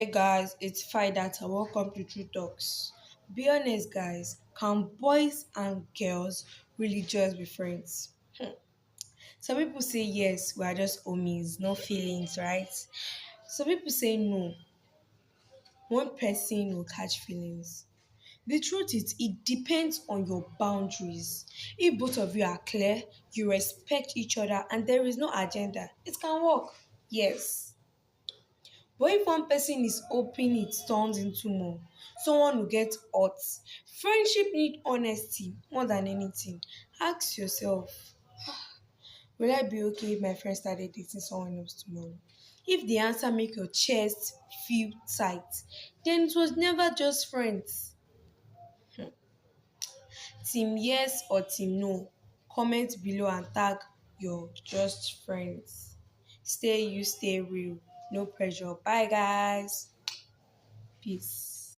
Hey guys, it's Fidat and welcome to True Talks. Be honest, guys, can boys and girls really just be friends? Some people say yes, we are just homies, no feelings, right? Some people say no, one person will catch feelings. The truth is, it depends on your boundaries. If both of you are clear, you respect each other, and there is no agenda, it can work. Yes. But if one person is open, it turns into more. Someone will get hurt. Friendship need honesty more than anything. Ask yourself, will I be okay if my friend started dating someone else tomorrow? If the answer make your chest feel tight, then it was never just friends. Team yes or team no? Comment below and tag your just friends. Stay you, stay real. No pressure. Bye guys. Peace.